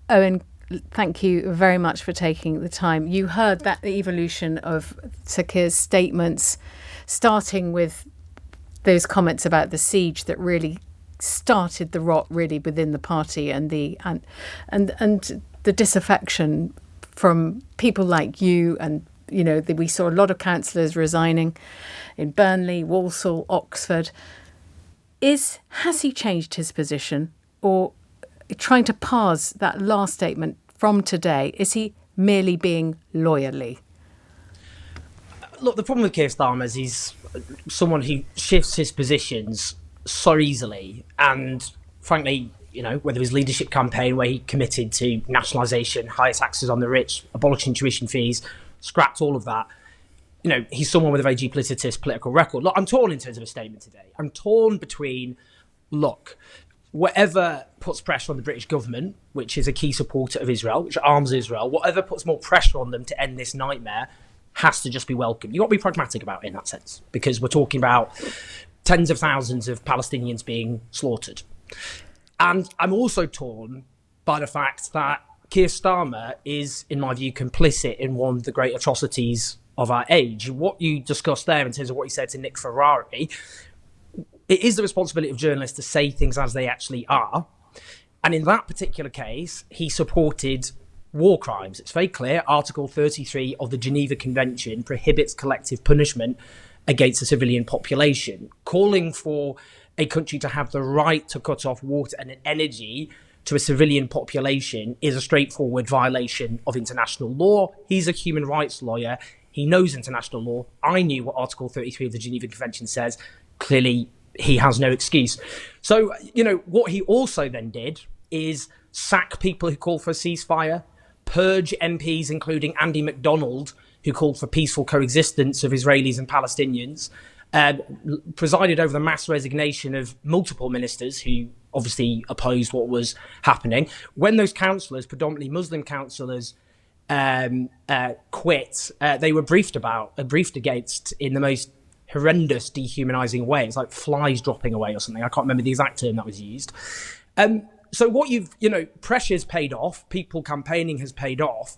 Owen, thank you very much for taking the time. You heard that evolution of Sir Keir's statements, starting with those comments about the siege that really started the rot really within the party, and the disaffection from people like you, and we saw a lot of councillors resigning in Burnley, Walsall, Oxford. Has he changed his position, or trying to parse that last statement from today, is he merely being lawyerly? Look, the problem with Keir Starmer is he's someone who shifts his positions so easily, and frankly, whether his leadership campaign where he committed to nationalisation, higher taxes on the rich, abolishing tuition fees, scrapped all of that, he's someone with a very duplicitous political record. Look, I'm torn in terms of a statement today. I'm torn between, whatever puts pressure on the British government, which is a key supporter of Israel, which arms Israel, whatever puts more pressure on them to end this nightmare has to just be welcomed. You've got to be pragmatic about it in that sense, because we're talking about tens of thousands of Palestinians being slaughtered. And I'm also torn by the fact that Keir Starmer is, in my view, complicit in one of the great atrocities of our age. What you discussed there in terms of what he said to Nick Ferrari, it is the responsibility of journalists to say things as they actually are. And in that particular case, he supported war crimes. It's very clear. Article 33 of the Geneva Convention prohibits collective punishment against the civilian population. Calling for a country to have the right to cut off water and energy to a civilian population is a straightforward violation of international law. He's a human rights lawyer. He knows international law. I knew what Article 33 of the Geneva Convention says. Clearly, he has no excuse. So, what he also then did is sack people who called for a ceasefire, purge MPs, including Andy MacDonald, who called for peaceful coexistence of Israelis and Palestinians, presided over the mass resignation of multiple ministers who obviously opposed what was happening. When those councillors, predominantly Muslim councillors, quit, they were briefed against in the most horrendous, dehumanising way. It's like flies dropping away or something. I can't remember the exact term that was used. So what pressure's paid off, people campaigning has paid off,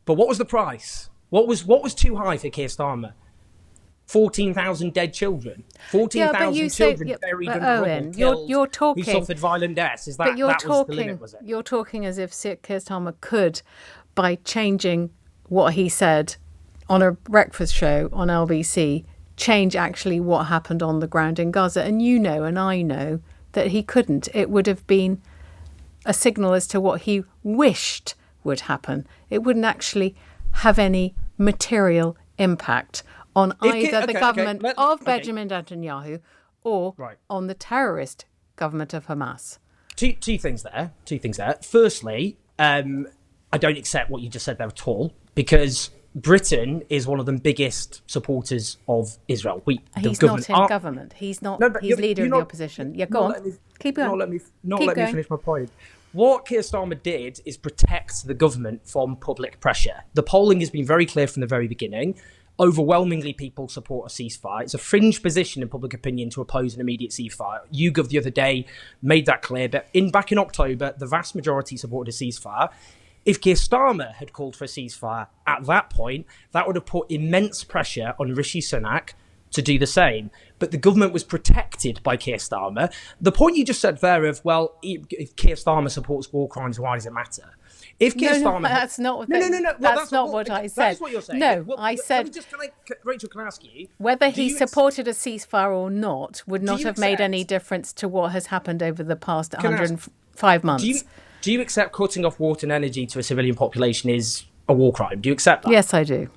but what was the price? What was too high for Keir Starmer? 14,000 dead children. 14,000 children buried under rubble, killed, you're talking, who suffered violent deaths. Was the limit, was it? You're talking as if Sir Keir Starmer could, by changing what he said on a breakfast show on LBC, change actually what happened on the ground in Gaza. And and I know that he couldn't. It would have been a signal as to what he wished would happen. It wouldn't actually have any material impact on either the government of Benjamin Netanyahu or on the terrorist government of Hamas. Two things there. Firstly, I don't accept what you just said there at all, because Britain is one of the biggest supporters of Israel. He's not in government. He's not. No, he's leader of the opposition. Yeah, go on. Keep going. Let me finish my point. What Keir Starmer did is protect the government from public pressure. The polling has been very clear from the very beginning. Overwhelmingly, people support a ceasefire. It's a fringe position in public opinion to oppose an immediate ceasefire. YouGov the other day made that clear. But back in October, the vast majority supported a ceasefire. If Keir Starmer had called for a ceasefire at that point, that would have put immense pressure on Rishi Sunak to do the same. But the government was protected by Keir Starmer. The point you just said there of, if Keir Starmer supports war crimes, why does it matter? If Keir Starmer... That's not what that's not what I said. That's what you're saying. No, I said... Rachel, can I ask you... Whether he supported a ceasefire or not would not have made any difference to what has happened over the past 105 months. Do you accept cutting off water and energy to a civilian population is a war crime? Do you accept that? Yes, I do.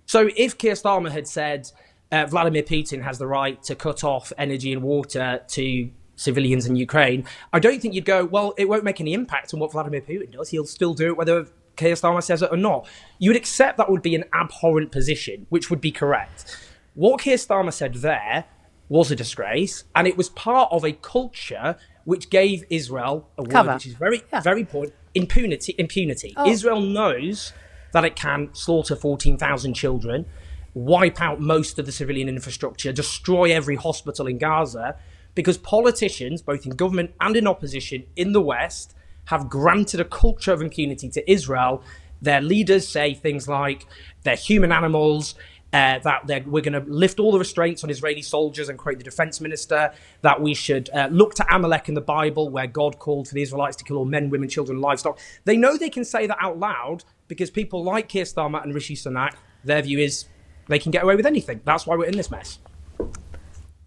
So if Keir Starmer had said Vladimir Putin has the right to cut off energy and water to civilians in Ukraine, I don't think you'd go, well, it won't make any impact on what Vladimir Putin does. He'll still do it whether Keir Starmer says it or not. You would accept that would be an abhorrent position, which would be correct. What Keir Starmer said there was a disgrace, and it was part of a culture which gave Israel a word which is very important, impunity. Oh. Israel knows that it can slaughter 14,000 children, wipe out most of the civilian infrastructure, destroy every hospital in Gaza, because politicians, both in government and in opposition in the West, have granted a culture of impunity to Israel. Their leaders say things like they're human animals, that we're going to lift all the restraints on Israeli soldiers and quote the defense minister, that we should look to Amalek in the Bible where God called for the Israelites to kill all men, women, children, livestock. They know they can say that out loud because people like Keir Starmer and Rishi Sunak, their view is they can get away with anything. That's why we're in this mess.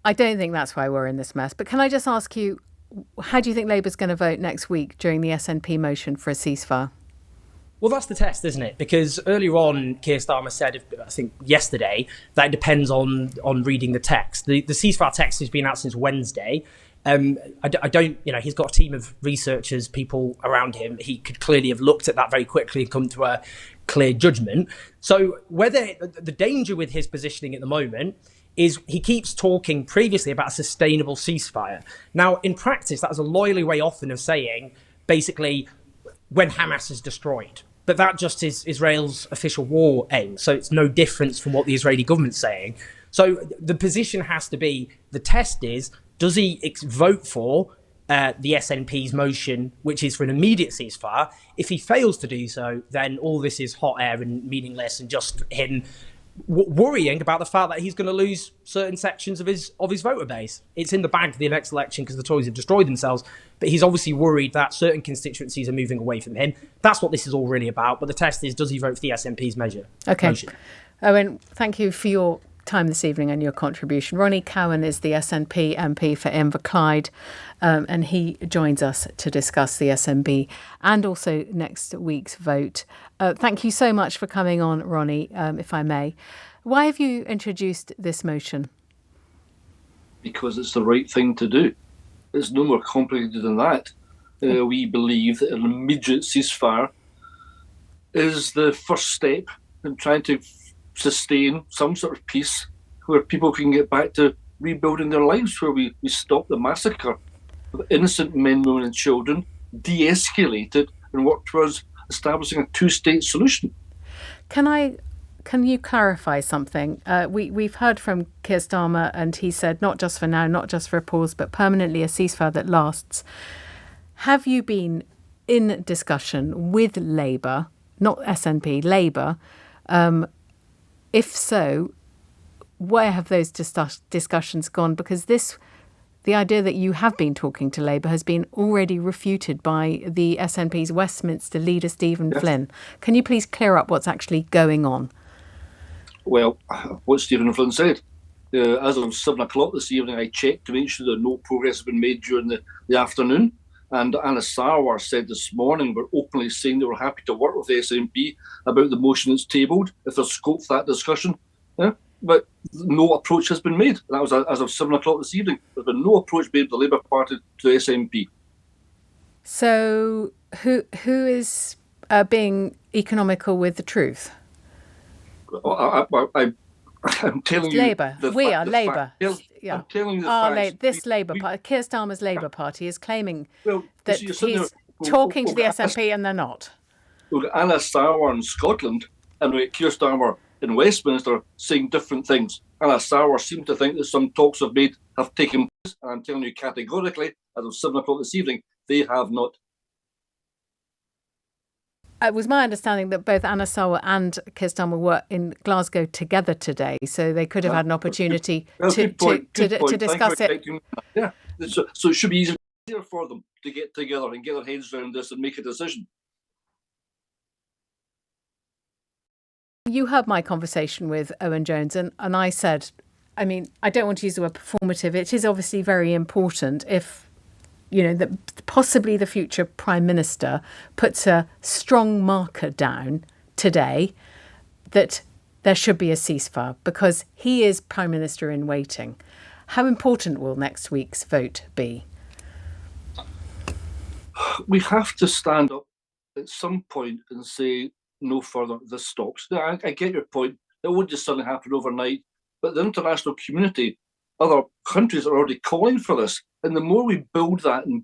I don't think that's why we're in this mess. But can I just ask you, how do you think Labour's going to vote next week during the SNP motion for a ceasefire? Well, that's the test, isn't it? Because earlier on, Keir Starmer said, I think yesterday, that it depends on reading the text. The ceasefire text has been out since Wednesday. He's got a team of researchers, people around him. He could clearly have looked at that very quickly and come to a clear judgment. So whether the danger with his positioning at the moment is he keeps talking previously about a sustainable ceasefire. Now, in practice, that is a lawyerly way often of saying, basically, when Hamas is destroyed. But that just is Israel's official war aim. So it's no difference from what the Israeli government's saying. So the position has to be, the test is, does he vote for the SNP's motion, which is for an immediate ceasefire? If he fails to do so, then all this is hot air and meaningless and just him worrying about the fact that he's going to lose certain sections of his voter base. It's in the bag for the next election because the Tories have destroyed themselves, but he's obviously worried that certain constituencies are moving away from him. That's what this is all really about. But the test is, does he vote for the SNP's motion? Owen, thank you for your time this evening and your contribution. Ronnie Cowan is the SNP MP for Inverclyde, and he joins us to discuss the SNP and also next week's vote. Thank you so much for coming on, Ronnie, if I may. Why have you introduced this motion? Because it's the right thing to do. It's no more complicated than that. We believe that an immediate ceasefire is the first step in trying to sustain some sort of peace where people can get back to rebuilding their lives, where we stop the massacre of innocent men, women and children, de-escalate it and work towards establishing a two-state solution. Can you clarify something? We've heard from Keir Starmer, and he said not just for now, not just for a pause, but permanently a ceasefire that lasts. Have you been in discussion with Labour, not SNP, Labour? If so, where have those discussions gone? Because the idea that you have been talking to Labour has been already refuted by the SNP's Westminster leader, Stephen Flynn. Can you please clear up what's actually going on? Well, what Stephen Flynn said. As of 7 o'clock this evening, I checked to make sure that no progress has been made during the afternoon. And Anna Sarwar said this morning we're openly saying that we're happy to work with the SNP about the motion that's tabled, if there's scope for that discussion. Yeah? But no approach has been made. That was as of 7 o'clock this evening. There's been no approach made by the Labour Party to the SNP. So who is being economical with the truth? I'm telling you, Labour. We are Labour. Yeah. I'm telling you the facts. This Labour Party, Keir Starmer's Labour Party, is claiming that he's there, talking to the SNP and they're not. We've got Anna Sarwar in Scotland and we got Keir Starmer in Westminster saying different things. Anna Sarwar seems to think that some talks have taken place, and I'm telling you categorically, as of 7 o'clock this evening, they have not. It was my understanding that both Anna Sarwar and Keir Starmer were in Glasgow together today, so they could have had an opportunity to discuss it. Yeah, so it should be easier for them to get together and get their heads around this and make a decision. You heard my conversation with Owen Jones, and I said, I mean, I don't want to use the word performative. It is obviously very important if, that possibly the future Prime Minister puts a strong marker down today that there should be a ceasefire because he is Prime Minister in waiting. How important will next week's vote be? We have to stand up at some point and say, no further, this stops. I get your point. It won't just suddenly happen overnight. But the international community, other countries are already calling for this. And the more we build that, and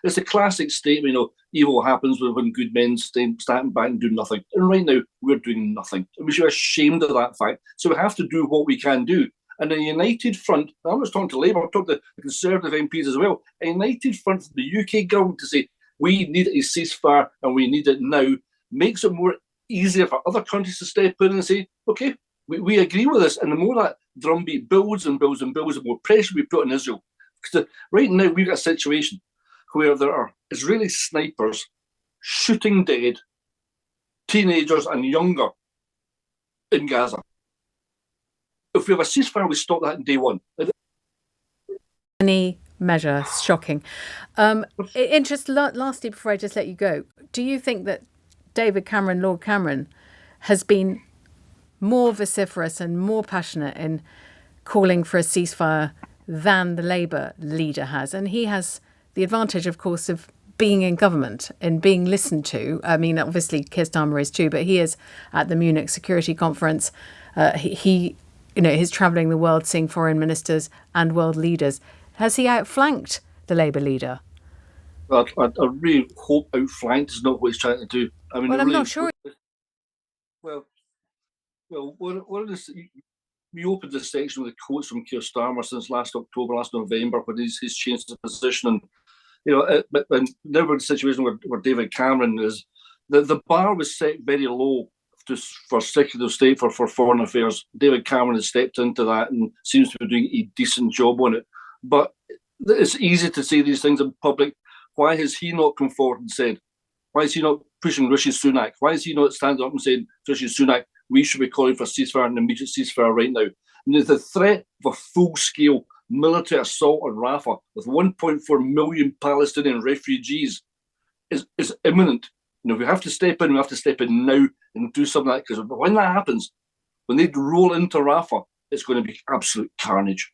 it's a classic statement, evil happens when good men stand back and do nothing. And right now, we're doing nothing. And we should be ashamed of that fact. So we have to do what we can do. And a united front, I was talking to Labour, I talked to the Conservative MPs as well, a united front from the UK government to say, we need a ceasefire and we need it now, makes it more easier for other countries to step in and say, okay, we agree with this. And the more that drumbeat builds and builds and builds, the more pressure we put on Israel. Because right now we've got a situation where there are Israeli snipers shooting dead teenagers and younger in Gaza. If we have a ceasefire, we stop that in day one. Any measure, shocking. Lastly, before I just let you go, do you think that Lord Cameron, has been more vociferous and more passionate in calling for a ceasefire than the Labour leader has? And he has the advantage, of course, of being in government and being listened to. I mean, obviously, Keir Starmer is too, but he is at the Munich Security Conference. He's travelling the world, seeing foreign ministers and world leaders. Has he outflanked the Labour leader? I really hope outflanked is not what he's trying to do. I mean, I'm not sure. Well, we opened this section with quotes from Keir Starmer since last November, when he's changed his position. And but now we're in a situation where David Cameron is. The bar was set very low for Secretary of State for Foreign Affairs. David Cameron has stepped into that and seems to be doing a decent job on it. But it's easy to say these things in public. Why has he not come forward and said? Why is he not pushing Rishi Sunak? Why is he not standing up and saying to Rishi Sunak, we should be calling for a ceasefire, an immediate ceasefire right now? And the threat of a full-scale military assault on Rafah with 1.4 million Palestinian refugees is imminent. If we have to step in, we have to step in now and do something like that. Because when that happens, when they roll into Rafah, it's going to be absolute carnage.